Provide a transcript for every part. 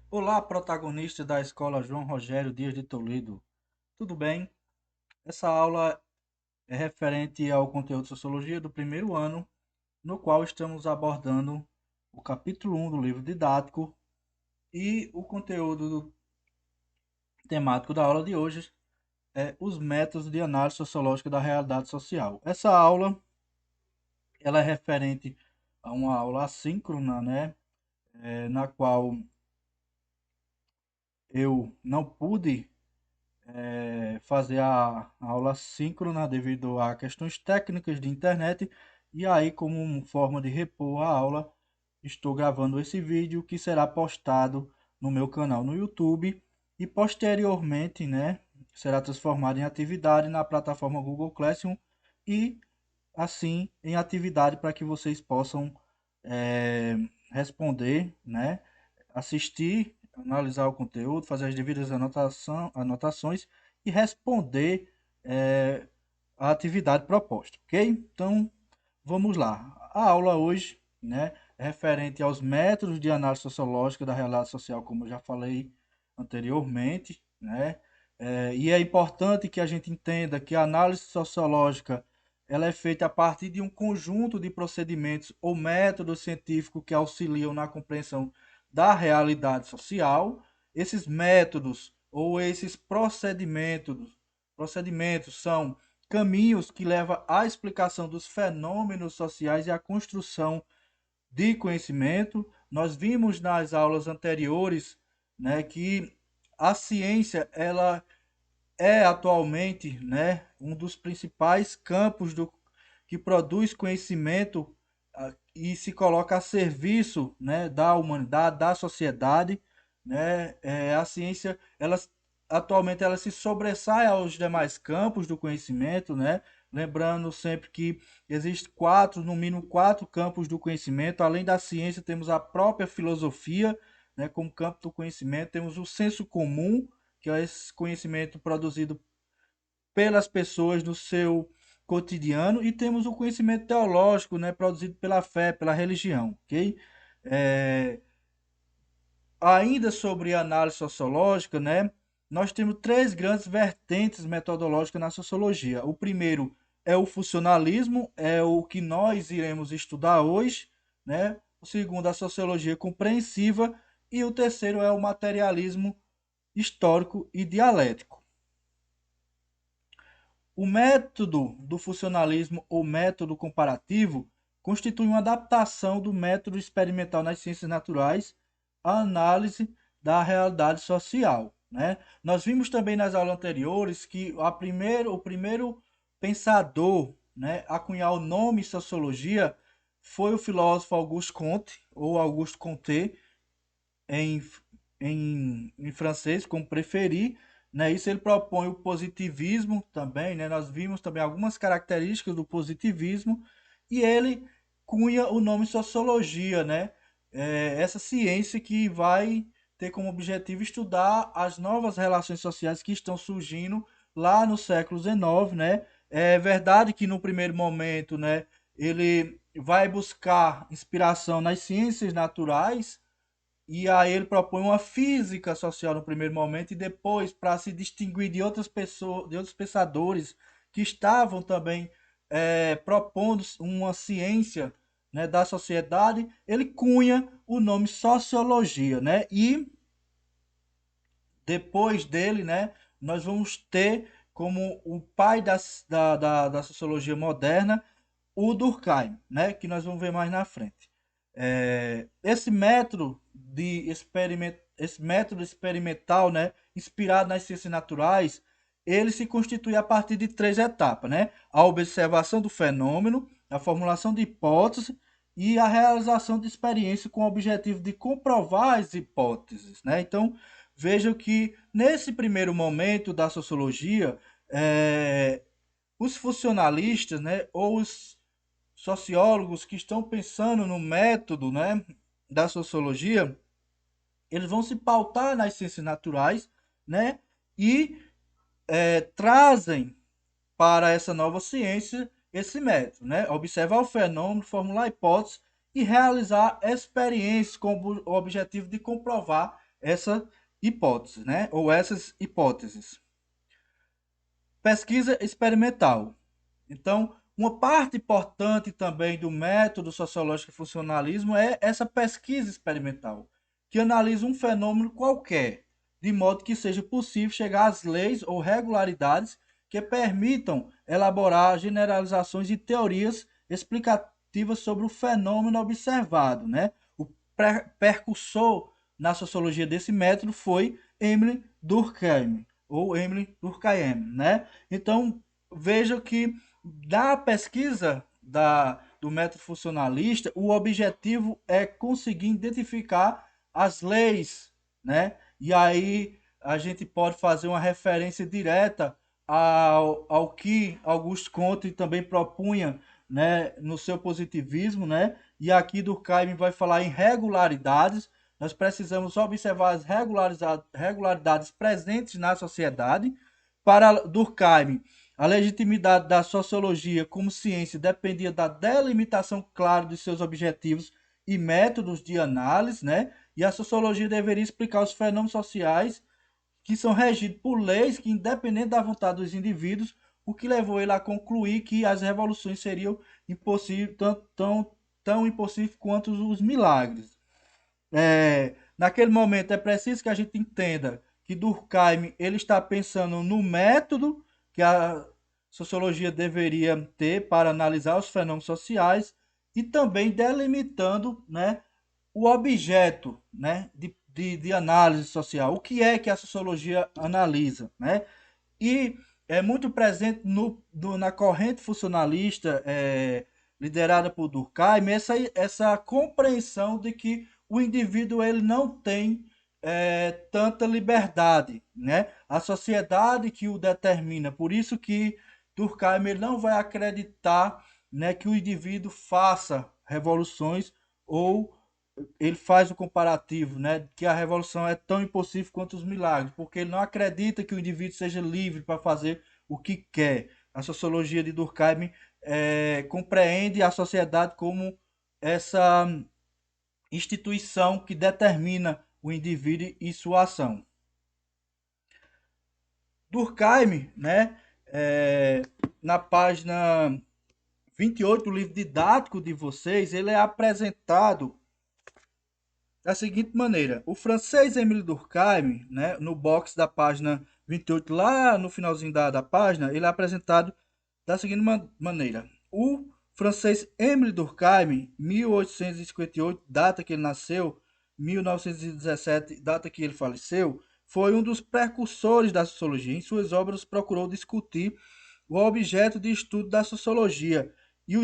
Olá, protagonista da Escola João Rogério Dias de Toledo. Tudo bem? Essa aula é referente ao conteúdo de Sociologia do primeiro ano, no qual estamos abordando o capítulo 1 do livro didático e o conteúdo temático da aula de hoje é os métodos de análise sociológica da realidade social. Essa aula ela é referente a uma aula assíncrona, né? Na qual eu não pude fazer a aula síncrona devido a questões técnicas de internet. E aí, como forma de repor a aula, estou gravando esse vídeo que será postado no meu canal no YouTube e posteriormente, né, será transformado em atividade na plataforma Google Classroom e assim em atividade para que vocês possam eh, responder, né, assistir, analisar o conteúdo, fazer as devidas anotações e responder eh, a atividade proposta, ok? Então, vamos lá. A aula hoje, né, é referente aos métodos de análise sociológica da realidade social, como eu já falei anteriormente, né? E é importante que a gente entenda que a análise sociológica ela é feita a partir de um conjunto de procedimentos ou métodos científicos que auxiliam na compreensão da realidade social. Esses métodos ou esses procedimentos são caminhos que levam à explicação dos fenômenos sociais e à construção de conhecimento. Nós vimos nas aulas anteriores, né, que a ciência ela é atualmente, né, um dos principais campos que produz conhecimento e se coloca a serviço, né, da humanidade, da sociedade, né? A ciência, ela atualmente ela se sobressai aos demais campos do conhecimento, né? Lembrando sempre que existem quatro, no mínimo quatro campos do conhecimento. Além da ciência, temos a própria filosofia, né, como campo do conhecimento. Temos o senso comum, que é esse conhecimento produzido pelas pessoas no seu cotidiano, e temos o conhecimento teológico, né, produzido pela fé, pela religião, ok? É, ainda sobre análise sociológica, né, nós temos três grandes vertentes metodológicas na sociologia. O primeiro é o funcionalismo, é o que nós iremos estudar hoje, né? O segundo, a sociologia compreensiva, e o terceiro é o materialismo histórico e dialético. O método do funcionalismo ou método comparativo constitui uma adaptação do método experimental nas ciências naturais à análise da realidade social, né? Nós vimos também nas aulas anteriores que o primeiro pensador, né, a cunhar o nome sociologia foi o filósofo Auguste Comte, ou Auguste Comte, em, em francês, como preferir, né? Isso ele propõe o positivismo também, né? Nós vimos também algumas características do positivismo e ele cunha o nome sociologia, né? Essa ciência que vai ter como objetivo estudar as novas relações sociais que estão surgindo lá no século XIX, né? É verdade que no primeiro momento, né, ele vai buscar inspiração nas ciências naturais, e aí ele propõe uma física social no primeiro momento e depois, para se distinguir de outras pessoas, de outros pensadores que estavam também propondo uma ciência, né, da sociedade, ele cunha o nome sociologia, né? E depois dele, né, nós vamos ter como o pai da sociologia moderna o Durkheim, né, que nós vamos ver mais na frente. Esse método experimental, né, inspirado nas ciências naturais, ele se constitui a partir de três etapas, né? A observação do fenômeno, a formulação de hipóteses e a realização de experiência com o objetivo de comprovar as hipóteses, né? Então, vejam que nesse primeiro momento da sociologia, os funcionalistas, né, ou os sociólogos que estão pensando no método, né, da sociologia, eles vão se pautar nas ciências naturais, né, e trazem para essa nova ciência esse método, né, observar o fenômeno, formular hipóteses e realizar experiências com o objetivo de comprovar essa hipótese, né? Ou essas hipóteses. Pesquisa experimental. Então, uma parte importante também do método sociológico e funcionalismo é essa pesquisa experimental, que analisa um fenômeno qualquer, de modo que seja possível chegar às leis ou regularidades que permitam elaborar generalizações e teorias explicativas sobre o fenômeno observado, né? O precursor na sociologia desse método foi Emile Durkheim, ou Emile Durkheim, né? Então, veja que da pesquisa do método funcionalista, o objetivo é conseguir identificar as leis, né? E aí a gente pode fazer uma referência direta ao que Auguste Comte também propunha, né, no seu positivismo, né? E aqui Durkheim vai falar em regularidades. Nós precisamos observar as regularidades presentes na sociedade. Para Durkheim, a legitimidade da sociologia como ciência dependia da delimitação clara dos seus objetivos e métodos de análise, né? E a sociologia deveria explicar os fenômenos sociais que são regidos por leis que, independente da vontade dos indivíduos, o que levou ele a concluir que as revoluções seriam impossíveis, tão impossíveis quanto os milagres. Naquele momento é preciso que a gente entenda que Durkheim ele está pensando no método que a sociologia deveria ter para analisar os fenômenos sociais e também delimitando, né, o objeto, né, de análise social. O que é que a sociologia analisa, né? E é muito presente na corrente funcionalista liderada por Durkheim essa compreensão de que o indivíduo ele não tem tanta liberdade, né? A sociedade que o determina. Por isso que Durkheim ele não vai acreditar, né, que o indivíduo faça revoluções ou ele faz o comparativo, né, que a revolução é tão impossível quanto os milagres, porque ele não acredita que o indivíduo seja livre para fazer o que quer. A sociologia de Durkheim compreende a sociedade como essa instituição que determina o indivíduo e sua ação. Durkheim, né, na página 28 do livro didático de vocês, ele é apresentado da seguinte maneira: o francês Émile Durkheim, né, no box da página 28, lá no finalzinho da página, ele é apresentado da seguinte maneira: o francês Émile Durkheim, 1858, data que ele nasceu, 1917, data que ele faleceu, foi um dos precursores da sociologia. Em suas obras, procurou discutir o objeto de estudo da sociologia e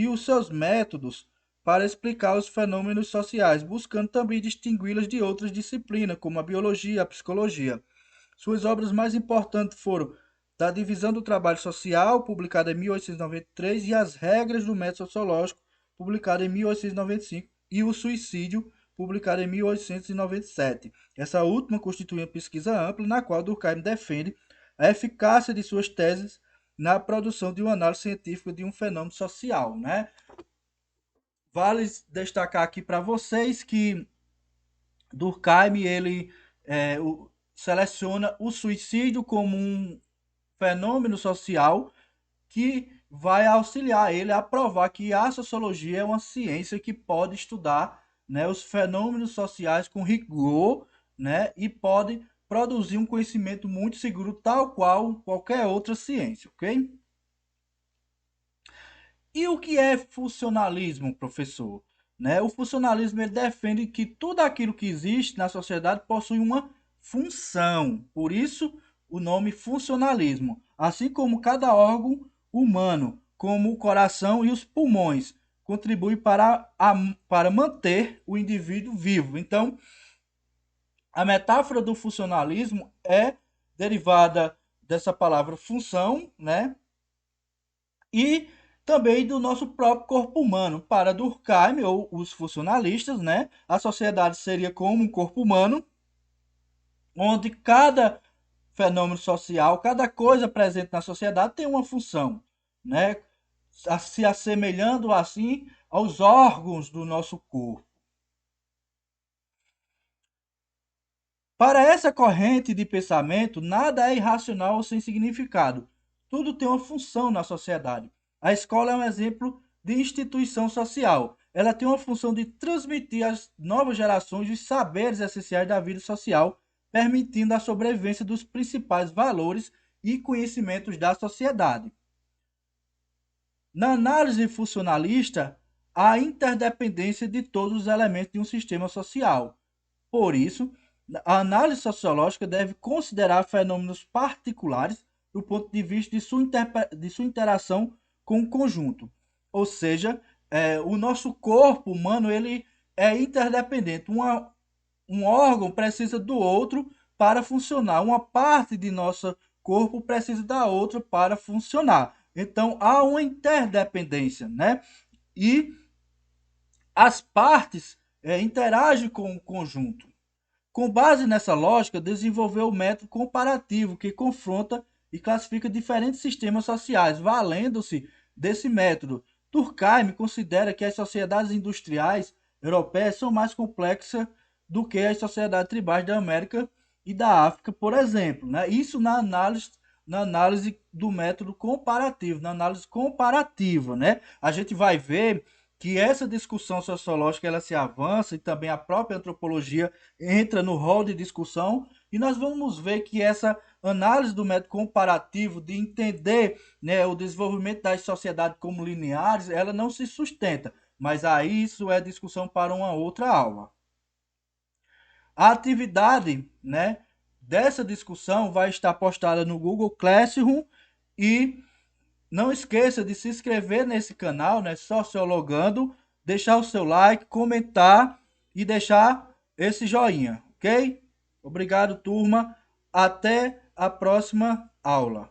os seus métodos para explicar os fenômenos sociais, buscando também distingui-las de outras disciplinas, como a biologia e a psicologia. Suas obras mais importantes foram Da Divisão do Trabalho Social, publicada em 1893, e As Regras do Método Sociológico, publicada em 1895, e O Suicídio, publicado em 1897. Essa última constitui uma pesquisa ampla na qual Durkheim defende a eficácia de suas teses na produção de uma análise científica de um fenômeno social, né? Vale destacar aqui para vocês que Durkheim ele seleciona o suicídio como um fenômeno social que vai auxiliar ele a provar que a sociologia é uma ciência que pode estudar, né, os fenômenos sociais com rigor, né, e pode produzir um conhecimento muito seguro, tal qual qualquer outra ciência, ok? E o que é funcionalismo, professor? Né? O funcionalismo ele defende que tudo aquilo que existe na sociedade possui uma função. Por isso, o nome funcionalismo. Assim como cada órgão humano, como o coração e os pulmões, contribui para manter o indivíduo vivo. Então, a metáfora do funcionalismo é derivada dessa palavra função, né? E também do nosso próprio corpo humano. Para Durkheim, ou os funcionalistas, né, a sociedade seria como um corpo humano, onde cada fenômeno social, cada coisa presente na sociedade tem uma função, né, se assemelhando assim aos órgãos do nosso corpo. Para essa corrente de pensamento, nada é irracional ou sem significado. Tudo tem uma função na sociedade. A escola é um exemplo de instituição social. Ela tem uma função de transmitir às novas gerações os saberes essenciais da vida social, permitindo a sobrevivência dos principais valores e conhecimentos da sociedade. Na análise funcionalista, há interdependência de todos os elementos de um sistema social. Por isso, a análise sociológica deve considerar fenômenos particulares do ponto de vista de sua interação com o conjunto. Ou seja, o nosso corpo humano ele é interdependente. Um órgão precisa do outro para funcionar. Uma parte de nosso corpo precisa da outra para funcionar. Então, há uma interdependência, né? E as partes interagem com o conjunto. Com base nessa lógica, desenvolveu o método comparativo, que confronta e classifica diferentes sistemas sociais, valendo-se desse método. Durkheim considera que as sociedades industriais europeias são mais complexas do que as sociedades tribais da América e da África, por exemplo. Né? Isso na análise do método comparativo, na análise comparativa. Né? A gente vai ver que essa discussão sociológica ela se avança e também a própria antropologia entra no rol de discussão e nós vamos ver que essa análise do método comparativo de entender, né, o desenvolvimento das sociedades como lineares, ela não se sustenta, mas aí isso é discussão para uma outra aula. A atividade, né, dessa discussão vai estar postada no Google Classroom e não esqueça de se inscrever nesse canal, né, Sociologando, deixar o seu like, comentar e deixar esse joinha, ok? Obrigado, turma. Até a próxima aula.